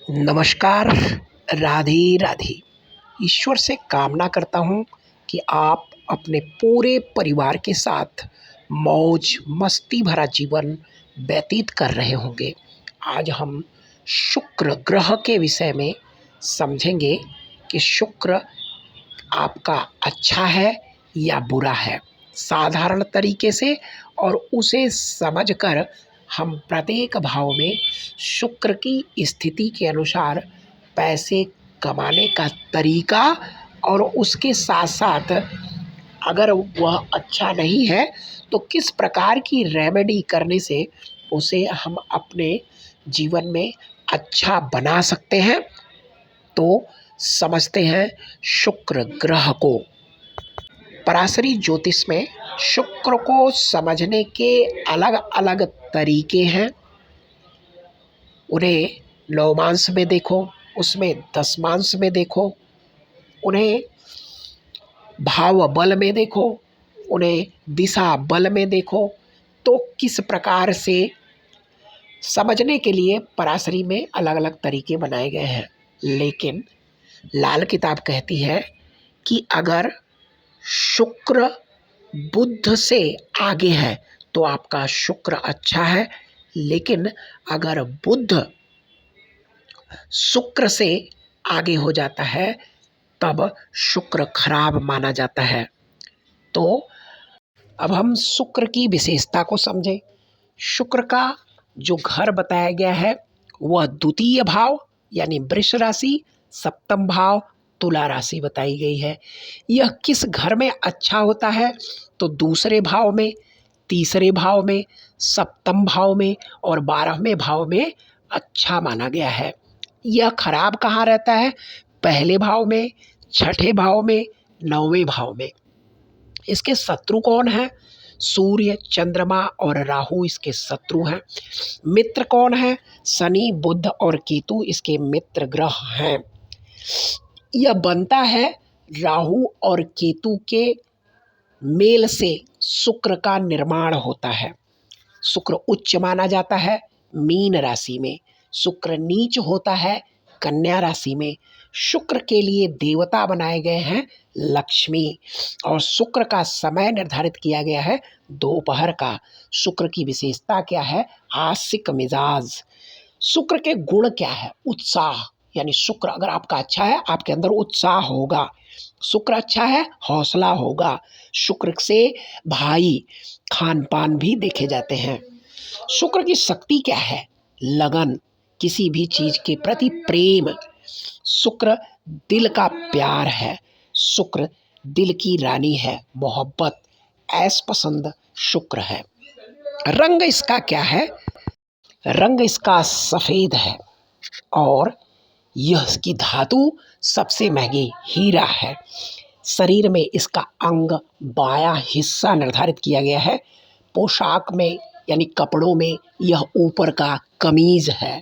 नमस्कार। राधे राधे। ईश्वर से कामना करता हूँ कि आप अपने पूरे परिवार के साथ मौज मस्ती भरा जीवन व्यतीत कर रहे होंगे। आज हम शुक्र ग्रह के विषय में समझेंगे कि शुक्र आपका अच्छा है या बुरा है, साधारण तरीके से, और उसे समझकर हम प्रत्येक भाव में शुक्र की स्थिति के अनुसार पैसे कमाने का तरीका, और उसके साथ साथ अगर वह अच्छा नहीं है तो किस प्रकार की रेमेडी करने से उसे हम अपने जीवन में अच्छा बना सकते हैं। तो समझते हैं शुक्र ग्रह को। पराशरी ज्योतिष में शुक्र को समझने के अलग अलग तरीके हैं। उन्हें नवमांश में देखो, उसमें दशमांश में देखो, उन्हें भाव बल में देखो, उन्हें दिशा बल में देखो। तो किस प्रकार से समझने के लिए पराशरी में अलग अलग तरीके बनाए गए हैं। लेकिन लाल किताब कहती है कि अगर शुक्र बुध से आगे है तो आपका शुक्र अच्छा है, लेकिन अगर बुध शुक्र से आगे हो जाता है तब शुक्र खराब माना जाता है। तो अब हम शुक्र की विशेषता को समझें। शुक्र का जो घर बताया गया है वह द्वितीय भाव यानी वृष राशि, सप्तम भाव तुला राशि बताई गई है। यह किस घर में अच्छा होता है तो दूसरे भाव में, तीसरे भाव में, सप्तम भाव में और 12वें भाव में अच्छा माना गया है। यह खराब कहाँ रहता है? पहले भाव में, छठे भाव में, 9वें भाव में। इसके शत्रु कौन है? सूर्य, चंद्रमा और राहु इसके शत्रु हैं। मित्र कौन है? शनि, बुध और केतु इसके मित्र ग्रह हैं। यह बनता है राहु और केतु के मेल से शुक्र का निर्माण होता है। शुक्र उच्च माना जाता है मीन राशि में, शुक्र नीच होता है कन्या राशि में। शुक्र के लिए देवता बनाए गए हैं लक्ष्मी, और शुक्र का समय निर्धारित किया गया है दोपहर का। शुक्र की विशेषता क्या है? आशिक मिजाज। शुक्र के गुण क्या है? उत्साह, यानी शुक्र अगर आपका अच्छा है आपके अंदर उत्साह होगा। शुक्र अच्छा है, हौसला होगा। शुक्र से भाई खान पान भी देखे जाते हैं। शुक्र की शक्ति क्या है? लगन, किसी भी चीज के प्रति प्रेम। शुक्र दिल का प्यार है। शुक्र दिल की रानी है, मोहब्बत, ऐस पसंद शुक्र है। रंग इसका क्या है? रंग इसका सफेद है, और यह इसकी धातु सबसे महंगी हीरा है। शरीर में इसका अंग बायां हिस्सा निर्धारित किया गया है। पोशाक में यानी कपड़ों में यह ऊपर का कमीज है।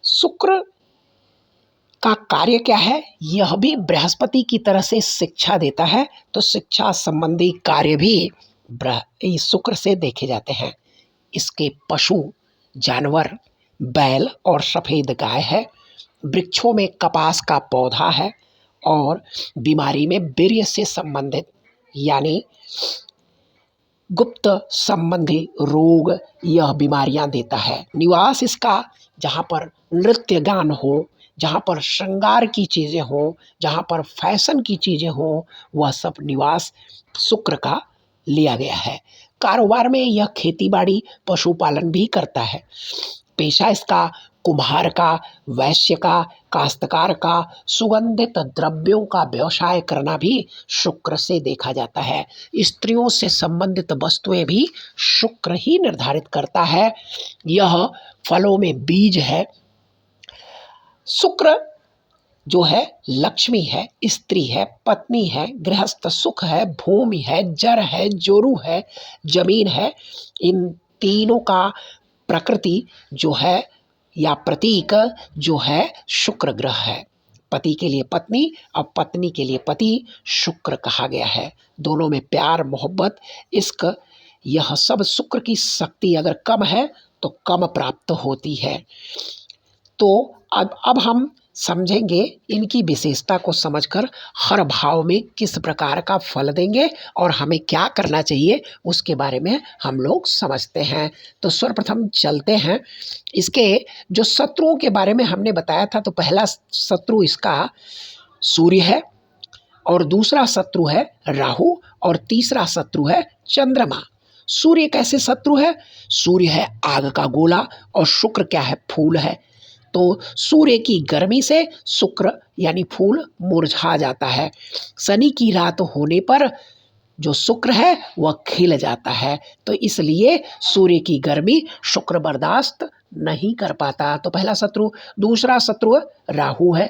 शुक्र का कार्य क्या है? यह भी बृहस्पति की तरह से शिक्षा देता है, तो शिक्षा संबंधी कार्य भी शुक्र से देखे जाते हैं। इसके पशु जानवर बैल और सफेद गाय है। वृक्षों में कपास का पौधा है, और बीमारी में वीर्य से संबंधित यानी गुप्त संबंधी रोग यह बीमारियां देता है। निवास इसका जहाँ पर नृत्य गान हो, जहाँ पर श्रृंगार की चीज़ें हों, जहाँ पर फैशन की चीज़ें हों, वह सब निवास शुक्र का लिया गया है। कारोबार में यह खेती बाड़ी पशुपालन भी करता है। पेशा इसका कुम्हार का, वैश्य का, काश्तकार का, सुगंधित द्रव्यों का व्यवसाय करना भी शुक्र से देखा जाता है। स्त्रियों से संबंधित वस्तुएं भी शुक्र ही निर्धारित करता है। यह फलों में बीज है। शुक्र जो है लक्ष्मी है, स्त्री है, पत्नी है, गृहस्थ सुख है, भूमि है, जर है, जोरू है, जमीन है। इन तीनों का प्रकृति जो है या प्रतीक जो है शुक्र ग्रह है। पति के लिए पत्नी और पत्नी के लिए पति शुक्र कहा गया है। दोनों में प्यार, मोहब्बत, इश्क, यह सब शुक्र की शक्ति अगर कम है तो कम प्राप्त होती है। तो अब हम समझेंगे इनकी विशेषता को समझकर हर भाव में किस प्रकार का फल देंगे और हमें क्या करना चाहिए उसके बारे में हम लोग समझते हैं। तो सर्वप्रथम चलते हैं, इसके जो शत्रुओं के बारे में हमने बताया था। तो पहला शत्रु इसका सूर्य है, और दूसरा शत्रु है राहु, और तीसरा शत्रु है चंद्रमा। सूर्य कैसे शत्रु है? सूर्य है आग का गोला, और शुक्र क्या है? फूल है। तो सूर्य की गर्मी से शुक्र यानी फूल मुरझा जाता है। शनि की रात होने पर जो शुक्र है वह खिल जाता है। तो इसलिए सूर्य की गर्मी शुक्र बर्दाश्त नहीं कर पाता। तो पहला शत्रु। दूसरा शत्रु राहु है।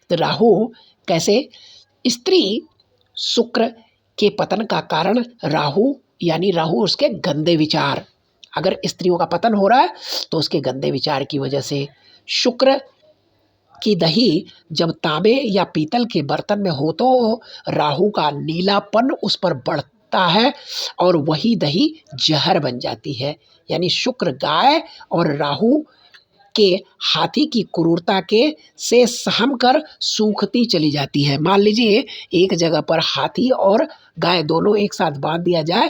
तो राहु कैसे? स्त्री शुक्र के पतन का कारण राहु, यानी राहु उसके गंदे विचार। अगर स्त्रियों का पतन हो रहा है तो उसके गंदे विचार की वजह से। शुक्र की दही जब तांबे या पीतल के बर्तन में हो तो राहु का नीलापन उस पर बढ़ता है, और वही दही जहर बन जाती है। यानी शुक्र गाय और राहु के हाथी की क्रूरता के से सहम कर सूखती चली जाती है। मान लीजिए एक जगह पर हाथी और गाय दोनों एक साथ बांध दिया जाए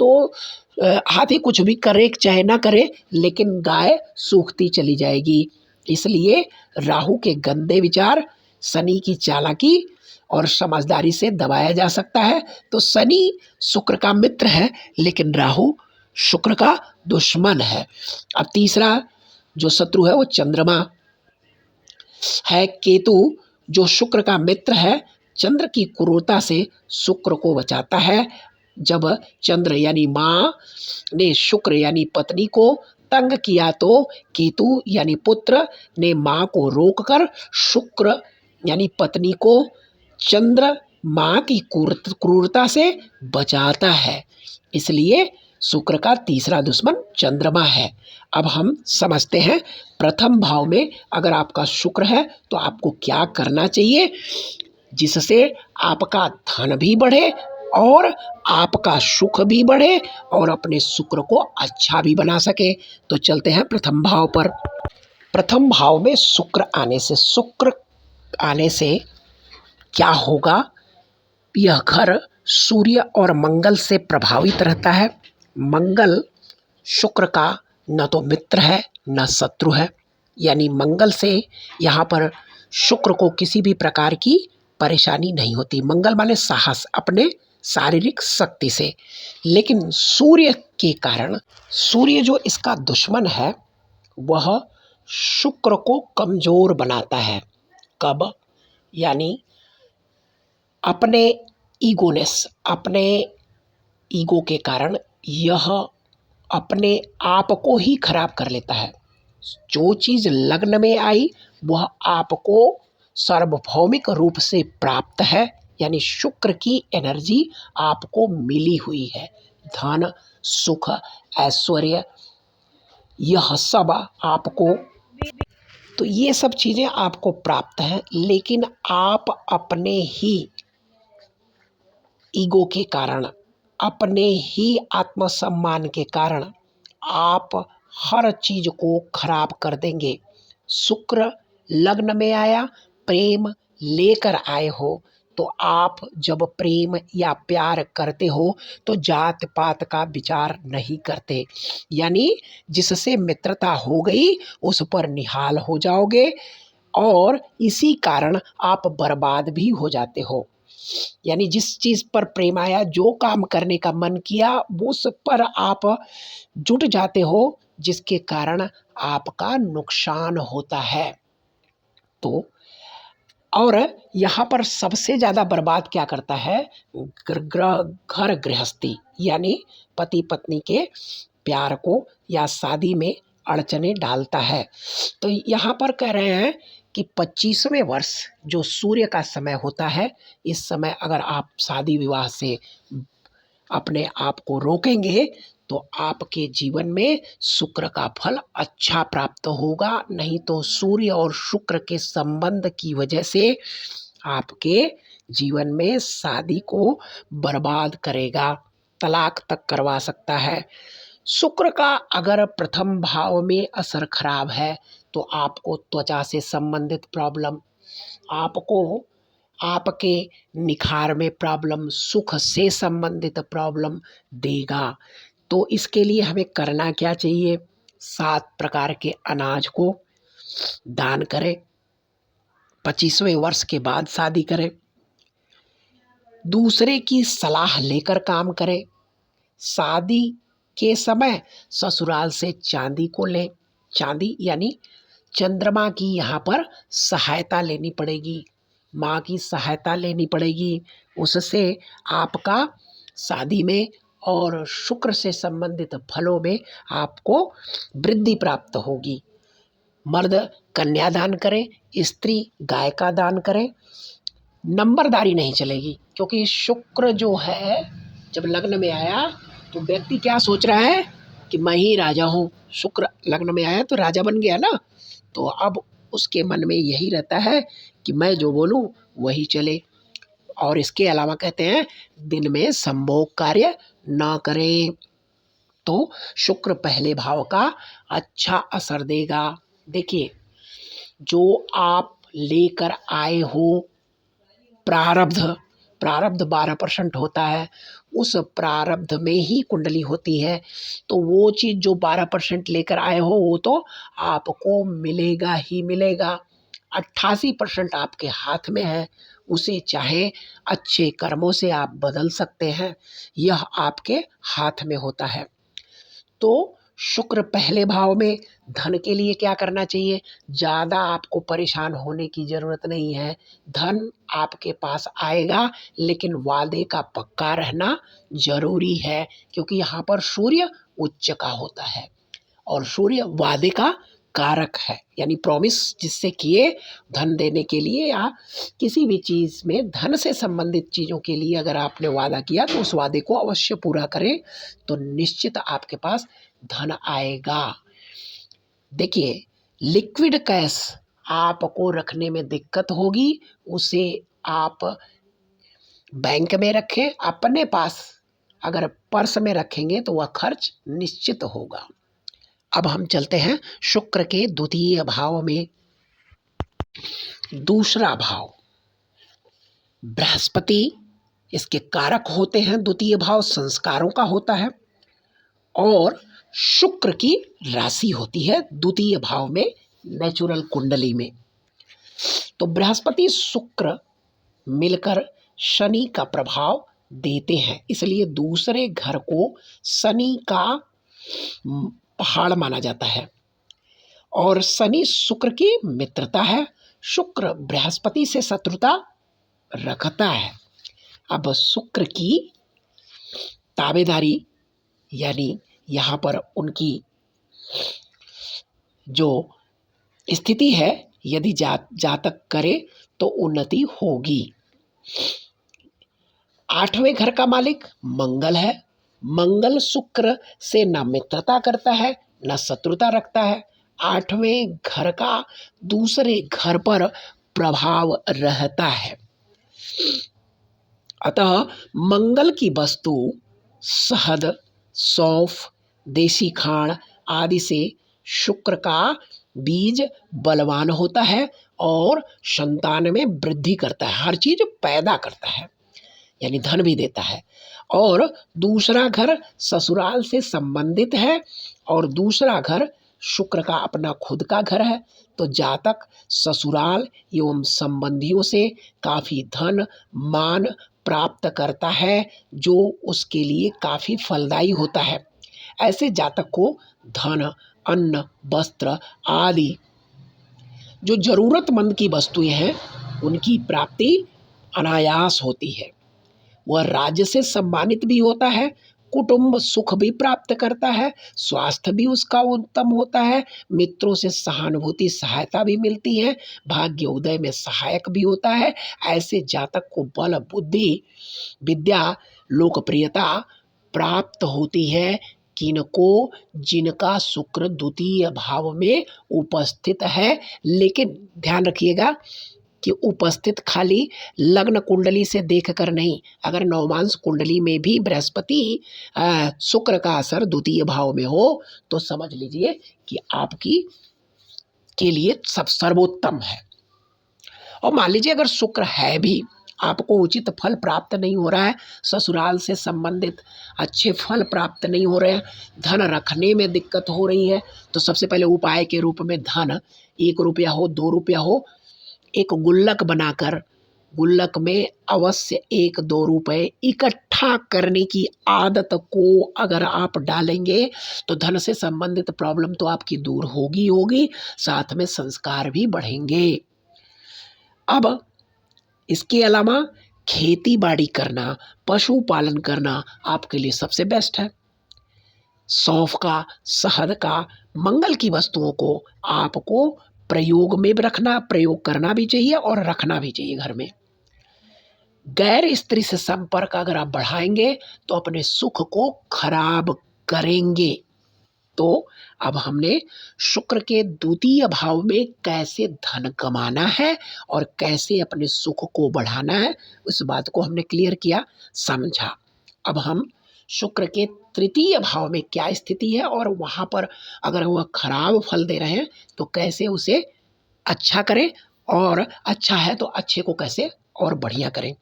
तो हाथी कुछ भी करे चाहे ना करे, लेकिन गाय सूखती चली जाएगी। इसलिए राहु के गंदे विचार शनि की चालाकी और समझदारी से दबाया जा सकता है। तो शनि शुक्र का मित्र है, लेकिन राहु शुक्र का दुश्मन है। अब तीसरा जो शत्रु है वो चंद्रमा है। केतु जो शुक्र का मित्र है, चंद्र की क्रूरता से शुक्र को बचाता है। जब चंद्र यानी माँ ने शुक्र यानी पत्नी को तंग किया तो केतु यानी पुत्र ने माँ को रोककर शुक्र यानी पत्नी को चंद्र माँ की क्रूरता से बचाता है। इसलिए शुक्र का तीसरा दुश्मन चंद्रमा है। अब हम समझते हैं प्रथम भाव में अगर आपका शुक्र है तो आपको क्या करना चाहिए जिससे आपका धन भी बढ़े और आपका सुख भी बढ़े और अपने शुक्र को अच्छा भी बना सके। तो चलते हैं प्रथम भाव पर। प्रथम भाव में शुक्र आने से क्या होगा? यह घर सूर्य और मंगल से प्रभावित रहता है। मंगल शुक्र का न तो मित्र है न शत्रु है, यानी मंगल से यहाँ पर शुक्र को किसी भी प्रकार की परेशानी नहीं होती। मंगल माने साहस, अपने शारीरिक शक्ति से। लेकिन सूर्य के कारण, सूर्य जो इसका दुश्मन है वह शुक्र को कमजोर बनाता है। कब? यानी अपने ईगोनेस, अपने ईगो के कारण यह अपने आप को ही खराब कर लेता है। जो चीज़ लग्न में आई वह आपको सार्वभौमिक रूप से प्राप्त है, यानी शुक्र की एनर्जी आपको मिली हुई है। धन, सुख, ऐश्वर्य, यह सब आपको, तो ये सब चीज़ें आपको प्राप्त हैं। लेकिन आप अपने ही ईगो के कारण, अपने ही आत्मसम्मान के कारण आप हर चीज को खराब कर देंगे। शुक्र लग्न में आया, प्रेम लेकर आए हो, तो आप जब प्रेम या प्यार करते हो तो जात पात का विचार नहीं करते। यानी जिससे मित्रता हो गई उस पर निहाल हो जाओगे, और इसी कारण आप बर्बाद भी हो जाते हो। यानी जिस चीज पर प्रेम आया, जो काम करने का मन किया, उस पर आप जुट जाते हो, जिसके कारण आपका नुकसान होता है। तो और यहाँ पर सबसे ज़्यादा बर्बाद क्या करता है? घर गृहस्थी, यानी पति पत्नी के प्यार को या शादी में अड़चने डालता है। तो यहाँ पर कह रहे हैं कि 25वें वर्ष जो सूर्य का समय होता है, इस समय अगर आप शादी विवाह से अपने आप को रोकेंगे तो आपके जीवन में शुक्र का फल अच्छा प्राप्त होगा। नहीं तो सूर्य और शुक्र के संबंध की वजह से आपके जीवन में शादी को बर्बाद करेगा, तलाक तक करवा सकता है। शुक्र का अगर प्रथम भाव में असर खराब है तो आपको त्वचा से संबंधित प्रॉब्लम, आपको आपके निखार में प्रॉब्लम, सुख से संबंधित प्रॉब्लम देगा। तो इसके लिए हमें करना क्या चाहिए? 7 प्रकार के अनाज को दान करें, 25वें वर्ष के बाद शादी करें, दूसरे की सलाह लेकर काम करें, शादी के समय ससुराल से चांदी को लें, चांदी यानी चंद्रमा की यहाँ पर सहायता लेनी पड़ेगी, माँ की सहायता लेनी पड़ेगी, उससे आपका शादी में और शुक्र से संबंधित फलों में आपको वृद्धि प्राप्त होगी। मर्द कन्यादान करें, स्त्री गाय का दान करें। नंबरदारी नहीं चलेगी, क्योंकि शुक्र जो है जब लग्न में आया तो व्यक्ति क्या सोच रहा है कि मैं ही राजा हूँ। शुक्र लग्न में आया तो राजा बन गया ना, तो अब उसके मन में यही रहता है कि मैं जो बोलूँ वही चले। और इसके अलावा कहते हैं दिन में संभोग कार्य ना करें। तो शुक्र पहले भाव का अच्छा असर देगा। देखिए, जो आप लेकर आए हो प्रारब्ध, प्रारब्ध 12% होता है, उस प्रारब्ध में ही कुंडली होती है। तो वो चीज़ जो 12% लेकर आए हो वो तो आपको मिलेगा ही मिलेगा। 88% आपके हाथ में है, उसे चाहे अच्छे कर्मों से आप बदल सकते हैं, यह आपके हाथ में होता है। तो शुक्र पहले भाव में धन के लिए क्या करना चाहिए? ज़्यादा आपको परेशान होने की ज़रूरत नहीं है। धन आपके पास आएगा, लेकिन वादे का पक्का रहना ज़रूरी है, क्योंकि यहाँ पर सूर्य उच्च का होता है और सूर्य वादे का कारक है, यानी प्रॉमिस जिससे किए धन देने के लिए या किसी भी चीज़ में धन से संबंधित चीज़ों के लिए अगर आपने वादा किया तो उस वादे को अवश्य पूरा करें, तो निश्चित आपके पास धन आएगा। देखिए, लिक्विड कैश आपको रखने में दिक्कत होगी, उसे आप बैंक में रखें। अपने पास अगर पर्स में रखेंगे तो वह खर्च निश्चित होगा। अब हम चलते हैं शुक्र के द्वितीय भाव में। दूसरा भाव बृहस्पति इसके कारक होते हैं। द्वितीय भाव संस्कारों का होता है और शुक्र की राशि होती है द्वितीय भाव में, नेचुरल कुंडली में। तो बृहस्पति शुक्र मिलकर शनि का प्रभाव देते हैं, इसलिए दूसरे घर को शनि का पहाड़ माना जाता है और शनि शुक्र की मित्रता है, शुक्र बृहस्पति से शत्रुता रखता है। अब शुक्र की ताबेदारी यानी यहाँ पर उनकी जो स्थिति है, यदि जातक करे तो उन्नति होगी। 8वें घर का मालिक मंगल है। मंगल शुक्र से न मित्रता करता है न शत्रुता रखता है। 8वें घर का दूसरे घर पर प्रभाव रहता है। अतः मंगल की वस्तु शहद, सौंफ, देसी खांड आदि से शुक्र का बीज बलवान होता है और संतान में वृद्धि करता है, हर चीज पैदा करता है, यानी धन भी देता है। और दूसरा घर ससुराल से संबंधित है और दूसरा घर शुक्र का अपना खुद का घर है। तो जातक ससुराल एवं संबंधियों से काफी धन मान प्राप्त करता है, जो उसके लिए काफी फलदायी होता है। ऐसे जातक को धन, अन्न, वस्त्र आदि जो जरूरतमंद की वस्तुएं हैं उनकी प्राप्ति अनायास होती है। वह राज्य से सम्मानित भी होता है, कुटुंब सुख भी प्राप्त करता है, स्वास्थ्य भी उसका उत्तम होता है, मित्रों से सहानुभूति सहायता भी मिलती है, भाग्य उदय में सहायक भी होता है। ऐसे जातक को बल, बुद्धि, विद्या, लोकप्रियता प्राप्त होती है। किनको? जिनका शुक्र द्वितीय भाव में उपस्थित है। लेकिन ध्यान रखिएगा कि उपस्थित खाली लग्न कुंडली से देखकर नहीं, अगर नवमांश कुंडली में भी बृहस्पति शुक्र का असर द्वितीय भाव में हो तो समझ लीजिए कि आपकी के लिए सब सर्वोत्तम है। और मान लीजिए अगर शुक्र है भी, आपको उचित फल प्राप्त नहीं हो रहा है, ससुराल से संबंधित अच्छे फल प्राप्त नहीं हो रहे हैं, धन रखने में दिक्कत हो रही है, तो सबसे पहले उपाय के रूप में धन 1 रुपया हो 2 रुपया हो, एक गुल्लक बनाकर गुल्लक में अवश्य 1-2 रुपए इकट्ठा करने की आदत को अगर आप डालेंगे तो धन से संबंधित प्रॉब्लम तो आपकी दूर होगी होगी, साथ में संस्कार भी बढ़ेंगे। अब इसके अलावा खेती बाड़ी करना, पशुपालन करना आपके लिए सबसे बेस्ट है। सौंफ का, शहद का, मंगल की वस्तुओं को आपको प्रयोग करना भी चाहिए और रखना भी चाहिए घर में। गैर स्त्री से संपर्क अगर आप बढ़ाएंगे तो अपने सुख को खराब करेंगे। तो अब हमने शुक्र के द्वितीय भाव में कैसे धन कमाना है और कैसे अपने सुख को बढ़ाना है, उस बात को हमने क्लियर किया, समझा। अब हम शुक्र के तृतीय भाव में क्या स्थिति है और वहाँ पर अगर वह खराब फल दे रहे हैं तो कैसे उसे अच्छा करें, और अच्छा है तो अच्छे को कैसे और बढ़िया करें।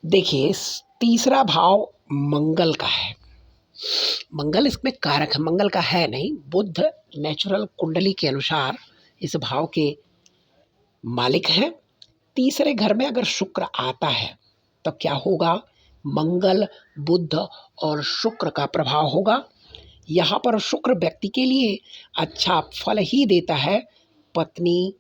देखिए, तीसरा भाव मंगल का है। मंगल इसमें कारक है, मंगल का है नहीं, बुध नेचुरल कुंडली के अनुसार इस भाव के मालिक हैं। तीसरे घर में अगर शुक्र आता है तब क्या होगा, मंगल, बुध और शुक्र का प्रभाव होगा। यहाँ पर शुक्र व्यक्ति के लिए अच्छा फल ही देता है, पत्नी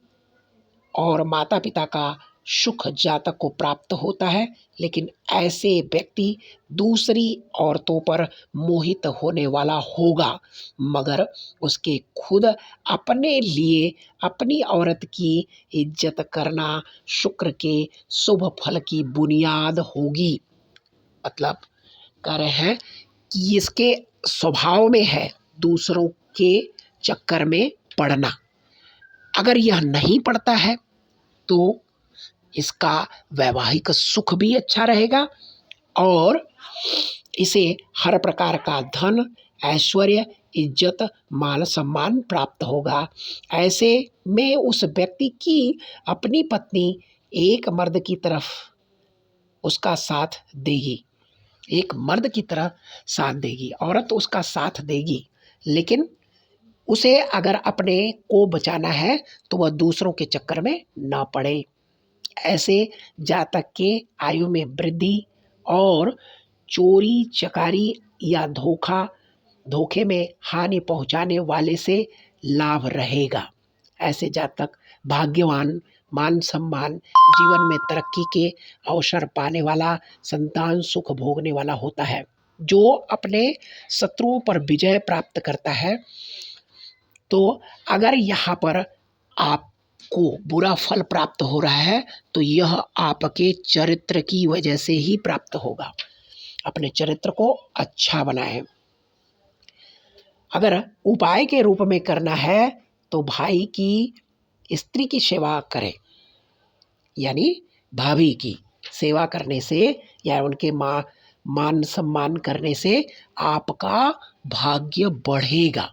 और माता पिता का सुख जातक को प्राप्त होता है, लेकिन ऐसे व्यक्ति दूसरी औरतों पर मोहित होने वाला होगा, मगर उसके खुद अपने लिए अपनी औरत की इज्जत करना शुक्र के शुभ फल की बुनियाद होगी। मतलब कह रहे हैं कि इसके स्वभाव में है दूसरों के चक्कर में पड़ना। अगर यह नहीं पड़ता है तो इसका वैवाहिक सुख भी अच्छा रहेगा और इसे हर प्रकार का धन, ऐश्वर्य, इज्जत, मान सम्मान प्राप्त होगा। ऐसे में उस व्यक्ति की अपनी पत्नी एक मर्द की तरफ उसका साथ देगी, एक मर्द की तरह साथ देगी, औरत उसका साथ देगी, लेकिन उसे अगर अपने को बचाना है तो वह दूसरों के चक्कर में ना पड़े। ऐसे जातक के आयु में वृद्धि और चोरी चकारी या धोखे में हानि पहुंचाने वाले से लाभ रहेगा। ऐसे जातक भाग्यवान, मान सम्मान, जीवन में तरक्की के अवसर पाने वाला, संतान सुख भोगने वाला होता है। जो अपने शत्रुओं पर विजय प्राप्त करता है, तो अगर यहाँ पर आपको बुरा फल प्राप्त हो रहा है तो यह आपके चरित्र की वजह से ही प्राप्त होगा। अपने चरित्र को अच्छा बनाएं। अगर उपाय के रूप में करना है तो भाई की स्त्री की सेवा करें, यानी भाभी की सेवा करने से या उनके मान सम्मान करने से आपका भाग्य बढ़ेगा।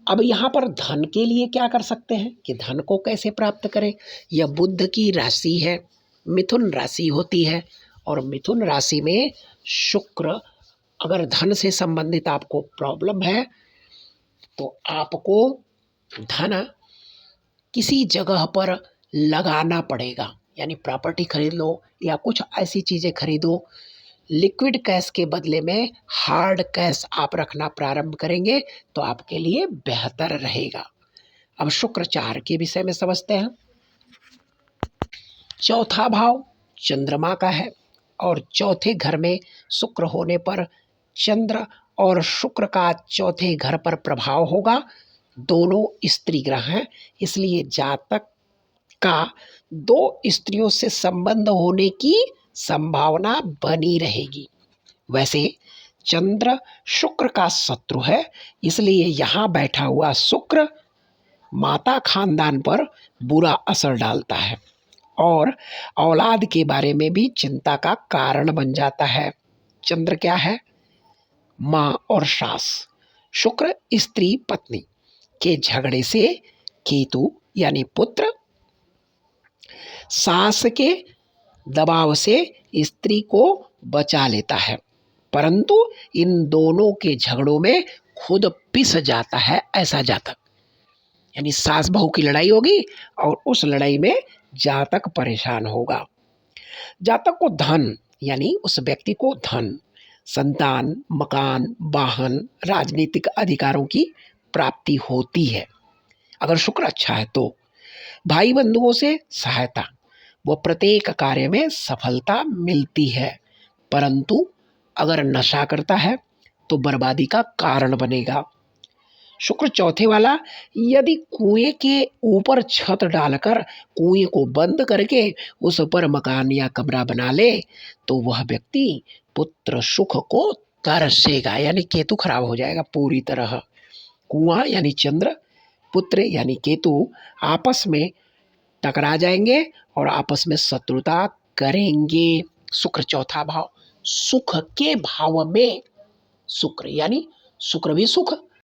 अब यहाँ पर धन के लिए क्या कर सकते हैं कि धन को कैसे प्राप्त करें। यह बुध की राशि है, मिथुन राशि होती है, और मिथुन राशि में शुक्र, अगर धन से संबंधित आपको प्रॉब्लम है तो आपको धन किसी जगह पर लगाना पड़ेगा, यानी प्रॉपर्टी खरीद लो या कुछ ऐसी चीज़ें खरीदो। लिक्विड कैश के बदले में हार्ड कैश आप रखना प्रारंभ करेंगे तो आपके लिए बेहतर रहेगा। अब शुक्राचार के विषय में समझते हैं। चौथा भाव चंद्रमा का है और चौथे घर में शुक्र होने पर चंद्र और शुक्र का चौथे घर पर प्रभाव होगा। दोनों स्त्री ग्रह हैं, इसलिए जातक का 2 स्त्रियों से संबंध होने की संभावना बनी रहेगी। वैसे चंद्र शुक्र का शत्रु है, इसलिए यहाँ बैठा हुआ शुक्र माता खानदान पर बुरा असर डालता है और औलाद के बारे में भी चिंता का कारण बन जाता है। चंद्र क्या है, माँ और सास। शुक्र स्त्री पत्नी, के झगड़े से केतु यानी पुत्र, सास के दबाव से स्त्री को बचा लेता है, परंतु इन दोनों के झगड़ों में खुद पिस जाता है ऐसा जातक। यानी सास बहू की लड़ाई होगी और उस लड़ाई में जातक परेशान होगा। जातक को धन यानी उस व्यक्ति को धन, संतान, मकान, वाहन, राजनीतिक अधिकारों की प्राप्ति होती है। अगर शुक्र अच्छा है तो भाई बंधुओं से सहायता, वो प्रत्येक कार्य में सफलता मिलती है, परंतु अगर नशा करता है तो बर्बादी का कारण बनेगा। शुक्र चौथे वाला यदि कुएं के ऊपर छत डालकर कुएं को बंद करके उस पर मकान या कमरा बना ले तो वह व्यक्ति पुत्र सुख को तरसेगा, यानी केतु खराब हो जाएगा पूरी तरह। कुआं यानी चंद्र, पुत्र यानी केतु आपस में टकरा जाएंगे और आपस में शत्रुता करेंगे। शुक्र चौथा भाव, सुख के भाव में शुक्र यानी शुक्र भी सुख